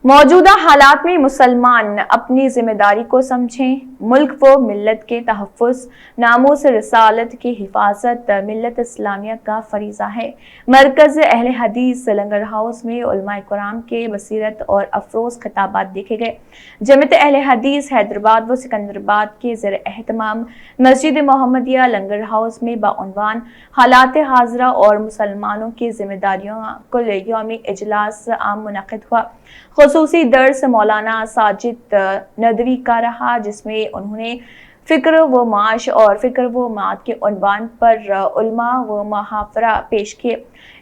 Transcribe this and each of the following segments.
موجودہ حالات میں مسلمان اپنی ذمہ داری کو سمجھیں۔ ملک و ملت کے تحفظ، ناموس رسالت کی حفاظت ملت اسلامیہ کا فریضہ ہے۔ مرکز اہل حدیث لنگر ہاؤس میں علماء کرام کے بصیرت اور افروز خطابات دیکھے گئے۔ جمعیت اہل حدیث حیدرآباد و سکندرآباد کے زیر اہتمام مسجد محمدیہ لنگر ہاؤس میں بعنوان حالات حاضرہ اور مسلمانوں کی ذمہ داریوں کل یومی اجلاس عام منعقد ہوا۔ خصوصی درس مولانا ساجد ندوی کا رہا، جس میں انہوں نے فکر و معاش اور فکر و معاد کے عنوان پر علماء و محاورہ پیش کیے۔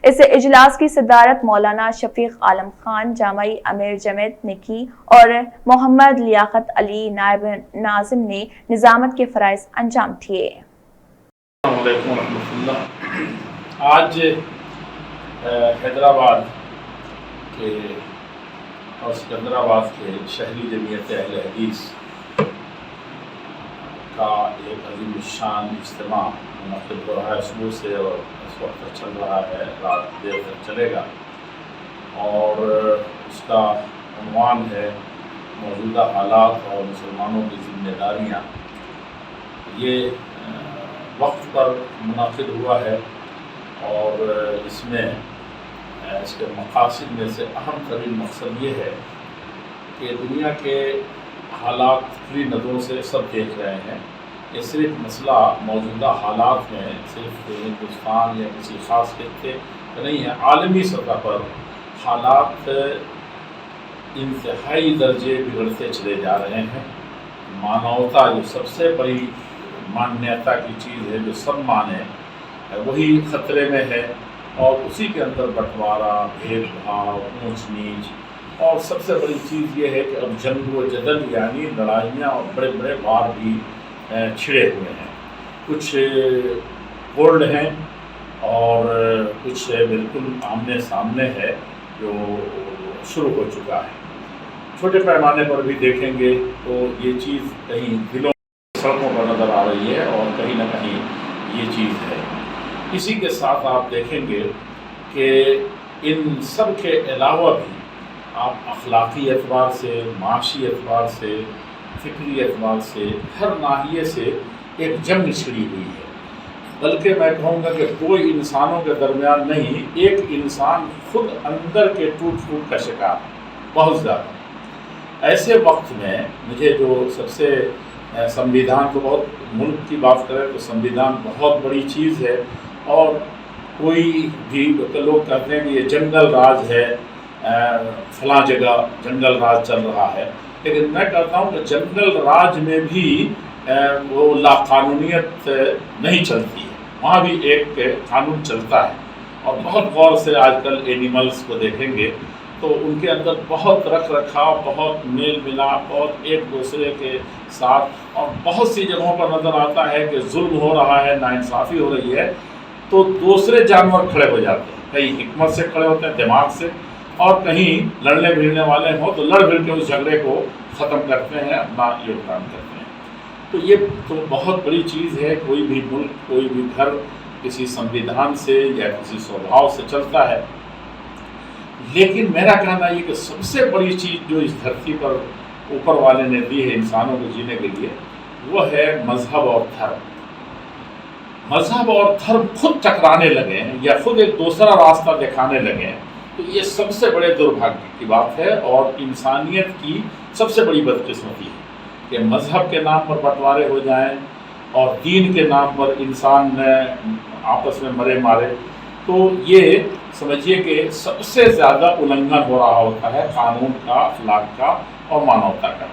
اس اجلاس کی صدارت مولانا شفیق عالم خان جامعی امیر جمعیت نے کی اور محمد لیاقت علی نائب ناظم نے نظامت کے فرائض انجام دیے۔ السلام علیکم ورحمۃ اللہ۔ آج حیدرآباد کے اور سکندرآباد کے شہری جمعیت اہل حدیث کا ایک عظیم الشان اجتماع منعقد ہو رہا ہے صبح سے، اور اس وقت تک چل رہا ہے، رات دیر تک چلے گا، اور اس کا عنوان ہے موجودہ حالات اور مسلمانوں کی ذمہ داریاں۔ یہ وقت پر منعقد ہوا ہے، اور اس میں اس کے مقاصد میں سے اہم ترین مقصد یہ ہے کہ دنیا کے حالات کھلی نظروں سے سب دیکھ رہے ہیں۔ یہ صرف مسئلہ موجودہ حالات میں صرف ہندوستان یا کسی خاص خطے کا نہیں ہے، عالمی سطح پر حالات انتہائی درجے بگڑتے چلے جا رہے ہیں۔ مانوتا جو سب سے بڑی مانیتا کی چیز ہے، جو سب مانے، وہی خطرے میں ہے، اور اسی کے اندر بٹوارا، بھید بھاؤ، اونچ نیچ، اور سب سے بڑی چیز یہ ہے کہ اب جنگ و جدل یعنی لڑائیاں اور بڑے بڑے وار بھی چھڑے ہوئے ہیں۔ کچھ کولڈ ہیں اور کچھ بالکل آمنے سامنے ہے جو شروع ہو چکا ہے۔ چھوٹے پیمانے پر بھی دیکھیں گے تو یہ چیز کہیں دلوں سڑکوں پر نظر آ رہی ہے، اور کہیں نہ کہیں یہ چیز ہے۔ اسی کے ساتھ آپ دیکھیں گے کہ ان سب کے علاوہ بھی آپ اخلاقی اعتبار سے، معاشی اعتبار سے، فکری اعتبار سے، ہر ناحیے سے ایک جنگ چھڑی ہوئی ہے۔ بلکہ میں کہوں گا کہ کوئی انسانوں کے درمیان نہیں، ایک انسان خود اندر کے ٹوٹ پھوٹ کا شکار ہے، بہت زیادہ۔ ایسے وقت میں مجھے جو سب سے سمویدھان کو بہت ملک کی بات کریں تو سمویدھان بہت بڑی چیز ہے، اور کوئی بھی لوگ کہتے ہیں کہ یہ جنگل راج ہے، فلاں جگہ جنگل راج چل رہا ہے، لیکن میں کہتا ہوں کہ جنگل راج میں بھی وہ لا قانونیت نہیں چلتی ہے، وہاں بھی ایک قانون چلتا ہے۔ اور بہت غور سے آج کل اینیملز کو دیکھیں گے تو ان کے اندر بہت رکھ رکھاؤ، بہت میل ملاپ، بہت ایک دوسرے کے ساتھ، اور بہت سی جگہوں پر نظر آتا ہے کہ ظلم ہو رہا ہے، ناانصافی ہو رہی ہے، تو دوسرے جانور کھڑے ہو جاتے ہیں، کہیں حکمت سے کھڑے ہوتے ہیں، دماغ سے، اور کہیں لڑنے بھیڑنے والے ہوں تو لڑ بھیڑ کے اس جھگڑے کو ختم کرتے ہیں، اپنا یوگدان کرتے ہیں۔ تو یہ تو بہت بڑی چیز ہے۔ کوئی بھی ملک، کوئی بھی گھر کسی سمویدھان سے یا کسی سوبھاؤ سے چلتا ہے، لیکن میرا کہنا یہ کہ سب سے بڑی چیز جو اس دھرتی پر اوپر والے نے دی ہے انسانوں کو جینے کے لیے، وہ ہے مذہب اور دھرم۔ مذہب اور دھرم خود ٹکرانے لگے ہیں یا خود ایک دوسرا راستہ دکھانے لگے ہیں، تو یہ سب سے بڑے دربھاگیہ کی بات ہے، اور انسانیت کی سب سے بڑی بدقسمتی ہے کہ مذہب کے نام پر بٹوارے ہو جائیں اور دین کے نام پر انسان آپس میں مرے مارے، تو یہ سمجھیے کہ سب سے زیادہ النگھن ہو رہا ہوتا ہے قانون کا، اخلاق کا اور مانوتا کا۔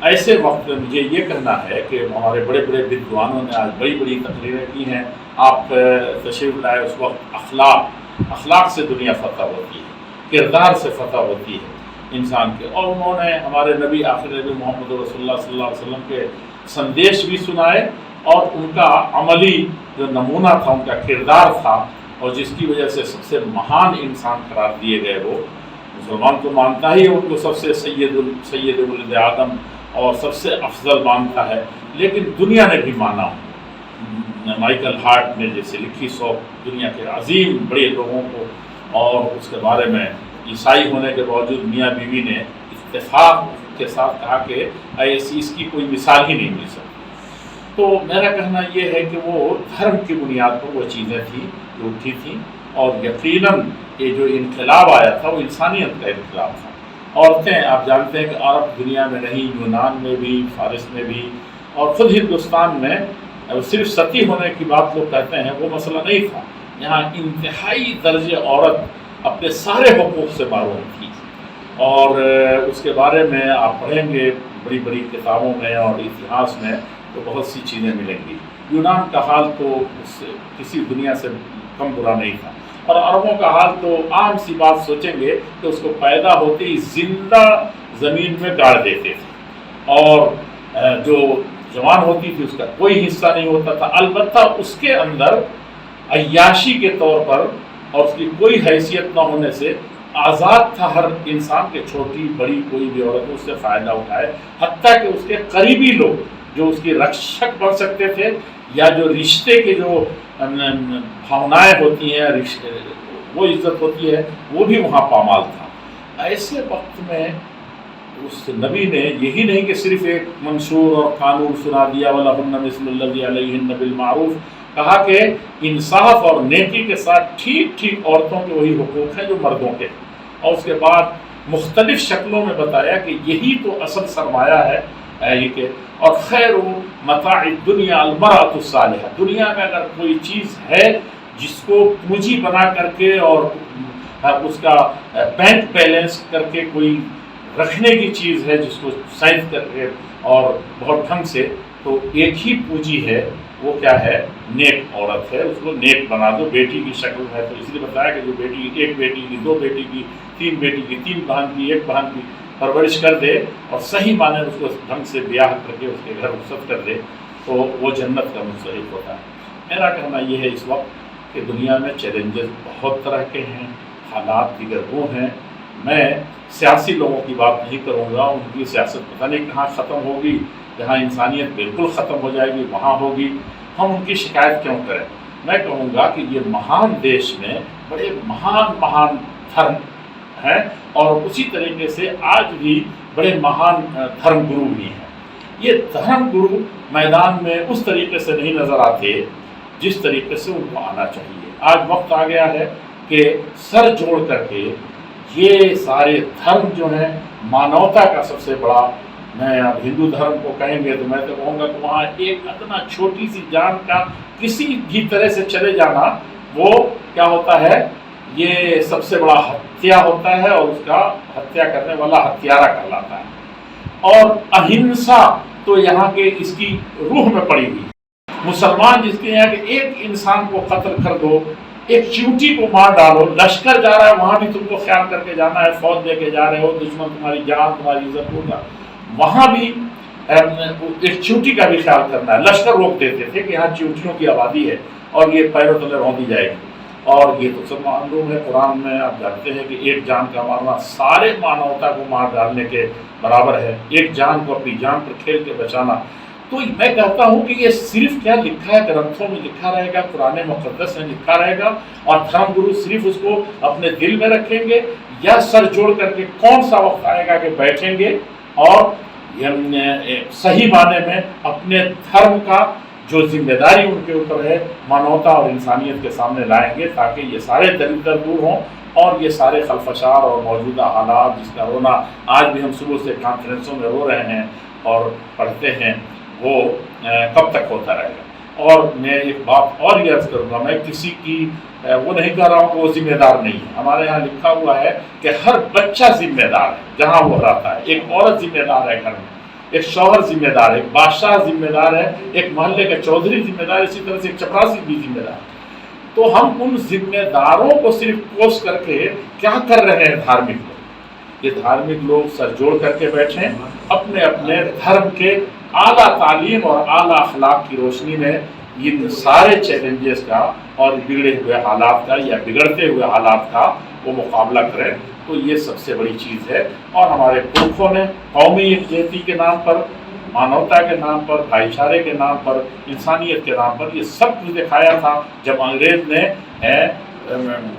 ایسے وقت میں مجھے یہ کہنا ہے کہ ہمارے بڑے بڑے ودوانوں نے آج بڑی بڑی تقریریں کی ہیں۔ آپ تشریف لائے، اس وقت اخلاق سے دنیا فتح ہوتی ہے، کردار سے فتح ہوتی ہے انسان کے، اور انہوں نے ہمارے نبی، آخر نبی محمد رسول اللہ صلی اللہ علیہ وسلم کے سندیش بھی سنائے، اور ان کا عملی جو نمونہ تھا، ان کا کردار تھا، اور جس کی وجہ سے سب سے مہان انسان قرار دیے گئے۔ وہ مسلمان تو مانتا ہی ہے ان کو سب سے سید ولد آدم اور سب سے افضل مانتا ہے، لیکن دنیا نے بھی مانا۔ مائیکل ہارٹ نے جیسے لکھی 100 دنیا کے عظیم بڑے لوگوں کو، اور اس کے بارے میں عیسائی ہونے کے باوجود میاں بیوی نے اتفاق کے ساتھ کہا کہ ایسی اس کی کوئی مثال ہی نہیں مل سکتی۔ تو میرا کہنا یہ ہے کہ وہ دھرم کی بنیاد پر وہ چیزیں تھیں جو اٹھی تھیں، اور یقیناً یہ جو انقلاب آیا تھا وہ انسانیت کا انقلاب تھا۔ عورتیں آپ جانتے ہیں کہ عرب دنیا میں نہیں، یونان میں بھی، فارس میں بھی، اور خود ہندوستان میں صرف ستی ہونے کی بات لوگ کہتے ہیں، وہ مسئلہ نہیں تھا۔ یہاں انتہائی درجے عورت اپنے سارے حقوق سے محروم تھی، اور اس کے بارے میں آپ پڑھیں گے بڑی بڑی کتابوں میں اور اتہاس میں تو بہت سی چیزیں ملیں گی۔ یونان کا حال تو اس سے کسی دنیا سے کم برا نہیں تھا، اور عربوں کا حال تو عام سی بات سوچیں گے کہ اس کو پیدا ہوتے ہی زندہ زمین میں گاڑ دیتے تھے، اور جو جوان ہوتی تھی اس کا کوئی حصہ نہیں ہوتا تھا، البتہ اس کے اندر عیاشی کے طور پر اور اس کی کوئی حیثیت نہ ہونے سے آزاد تھا ہر انسان کے، چھوٹی بڑی کوئی بھی عورت اس سے فائدہ اٹھائے، حتیٰ کہ اس کے قریبی لوگ جو اس کی رکشک بن سکتے تھے، یا جو رشتے کے جو بھاونائیں ہوتی ہیں، وہ عزت ہوتی ہے، وہ بھی وہاں پامال تھا۔ ایسے وقت میں اس نبی نے یہی نہیں کہ صرف ایک منشور اور قانون سنا دیا وَلَهُنَّ مِثْلُ الَّذِي عَلَيْهِنَّ بِالْمَعْرُوفِ، کہا کہ انصاف اور نیکی کے ساتھ ٹھیک ٹھیک عورتوں کے وہی حقوق ہیں جو مردوں کے، اور اس کے بعد مختلف شکلوں میں بتایا کہ یہی تو اصل سرمایہ ہے یہ کہ، اور خیر متاع الدنیا المرأۃ الصالحہ، دنیا میں اگر کوئی چیز ہے جس کو پونجی بنا کر کے اور اس کا بینک بیلنس کر کے کوئی رکھنے کی چیز ہے، جس کو سائز کر کے اور بہت ڈھنگ سے، تو ایک ہی پونجی ہے، وہ کیا ہے؟ نیک عورت ہے۔ اس کو نیک بنا دو، بیٹی کی شکل ہے، تو اس لیے بتایا کہ جو بیٹی ایک بیٹی کی، دو بیٹی کی، تین بیٹی کی، تین بہن کی، ایک بہن کی پرورش کر دے اور صحیح معنی اس کو ڈھنگ سے بیاہ کر کے اس کے گھر رخصت کر دے، تو وہ جنت کا مستحق ہوتا ہے۔ میرا کہنا یہ ہے اس وقت کہ دنیا میں چیلنجز بہت طرح کے ہیں، حالات دیگر وہ ہیں۔ میں سیاسی لوگوں کی بات نہیں کروں گا، ان کی سیاست پتہ نہیں کہاں ختم ہوگی، جہاں انسانیت بالکل ختم ہو جائے گی وہاں ہوگی، ہم ان کی شکایت کیوں کریں؟ میں کہوں گا کہ یہ مہان دیش میں بڑے مہان دھرم ہیں، اور اسی طریقے سے آج بھی بڑے مہان دھرم گرو بھی ہیں۔ یہ دھرم گرو میدان میں اس طریقے سے نہیں نظر آتے جس طریقے سے ان کو آنا چاہیے۔ آج وقت آ گیا ہے کہ سر جوڑ کر کے یہ سارے دھرم جو ہیں، مانوتا کا سب سے بڑا، میں اب ہندو دھرم کو کہیں گے تو میں تو کہوں گا کہ وہاں ایک اتنا چھوٹی سی جان کا کسی بھی طرح سے چلے جانا، وہ کیا ہوتا ہے؟ یہ سب سے بڑا ہتیا ہوتا ہے، اور اس کا ہتیا کرنے والا ہتھیارا کہلاتا ہے۔ اور اہنسا تو یہاں کے اس کی روح میں پڑی ہوئی، مسلمان جس کے یہاں کہ ایک انسان کو قتل کر دو، ایک چیونٹی کو مار ڈالو، لشکر جا رہا ہے وہاں بھی تم کو خیال کر کے جانا ہے، فوج دے کے جا رہے ہو، دشمن تمہاری جان تمہاری عزت ہوگا، وہاں بھی ایک چیونٹی کا بھی خیال کرنا ہے۔ لشکر روک دیتے تھے کہ یہاں چیونٹیوں کی آبادی ہے اور یہ پیروں تلے رونی جائے گی، اور یہ تو سب معلوم ہے قرآن میں، آپ جانتے ہیں کہ ایک جان کا مارنا سارے مانوتا کو مار ڈالنے کے برابر ہے، ایک جان کو اپنی جان پر کھیل کے بچانا۔ تو میں کہتا ہوں کہ یہ صرف کیا لکھا ہے، گرنتھوں میں لکھا رہے گا، قرآن مقدس میں لکھا رہے گا، اور دھرم گرو صرف اس کو اپنے دل میں رکھیں گے، یا سر جوڑ کر کے کون سا وقت آئے گا کہ بیٹھیں گے اور صحیح معنی میں اپنے دھرم کا جو ذمہ داری ان کے اوپر ہے مانوتا اور انسانیت کے سامنے لائیں گے، تاکہ یہ سارے دریدر دور ہوں، اور یہ سارے خلفشار اور موجودہ حالات جس کا رونا آج بھی ہم صبح سے کانفرنسوں میں رو رہے ہیں اور پڑھتے ہیں، وہ کب تک ہوتا رہے گا۔ اور میں ایک بات اور یہ عرض کروں گا، میں کسی کی وہ نہیں کہہ رہا ہوں کہ وہ ذمہ دار نہیں ہے، ہمارے یہاں لکھا ہوا ہے کہ ہر بچہ ذمہ دار ہے جہاں وہ رہتا ہے، ایک عورت ذمہ دار ہے گھر میں، ایک شوہر ذمہ دار ہے، ایک بادشاہ ذمہ دار ہے، ایک محلے کا چودھری ذمہ دار ہے، اسی طرح سے ایک چپراسی بھی ذمہ دار ہے۔ تو ہم ان ذمہ داروں کو صرف کوس کر کے کیا کر رہے ہیں دھارمک لوگ؟ یہ دھارمک لوگ سر جوڑ کر کے بیٹھیں، اپنے اپنے دھرم کے اعلیٰ تعلیم اور اعلیٰ اخلاق کی روشنی میں ان سارے چیلنجز کا اور بگڑے ہوئے حالات کا یا بگڑتے ہوئے حالات کا وہ مقابلہ کریں، تو یہ سب سے بڑی چیز ہے۔ اور ہمارے پرکھوں نے قومی یکجہتی کے نام پر، مانوتا کے نام پر، بھائی چارے کے نام پر، انسانیت کے نام پر یہ سب کچھ دکھایا تھا۔ جب انگریز نے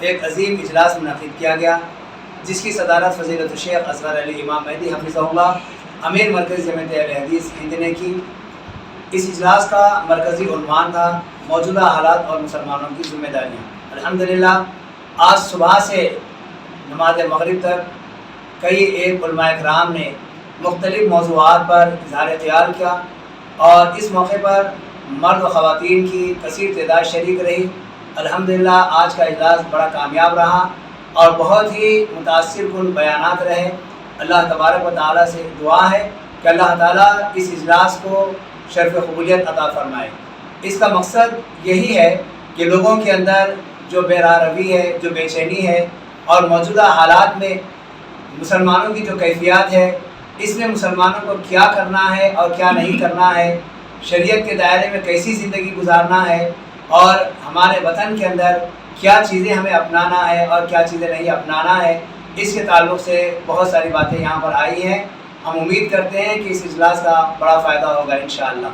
ایک عظیم اجلاس منعقد کیا گیا جس کی صدارت فضیلت الشیخ اصغر علی امام مہدی حفظہ اللہ امیر مرکز جمعیت اہل حدیث ہند نے کی۔ اس اجلاس کا مرکزی عنوان تھا موجودہ حالات اور مسلمانوں کی ذمہ داریاں۔ الحمدللہ آج صبح سے نماز مغرب تک کئی ایک علماء کرام نے مختلف موضوعات پر اظہار خیال کیا اور اس موقع پر مرد و خواتین کی کثیر تعداد شریک رہی۔ الحمدللہ آج کا اجلاس بڑا کامیاب رہا اور بہت ہی متاثر کن بیانات رہے۔ اللہ تبارک و تعالیٰ سے دعا ہے کہ اللہ تعالیٰ اس اجلاس کو شرف قبولیت عطا فرمائے۔ اس کا مقصد یہی ہے کہ لوگوں کے اندر جو بے راہ روی ہے، جو بے چینی ہے اور موجودہ حالات میں مسلمانوں کی جو کیفیات ہے، اس میں مسلمانوں کو کیا کرنا ہے اور کیا نہیں کرنا ہے، شریعت کے دائرے میں کیسی زندگی گزارنا ہے اور ہمارے وطن کے اندر کیا چیزیں ہمیں اپنانا ہے اور کیا چیزیں نہیں اپنانا ہے، اس کے تعلق سے بہت ساری باتیں یہاں پر آئی ہیں۔ ہم امید کرتے ہیں کہ اس اجلاس کا بڑا فائدہ ہوگا انشاءاللہ۔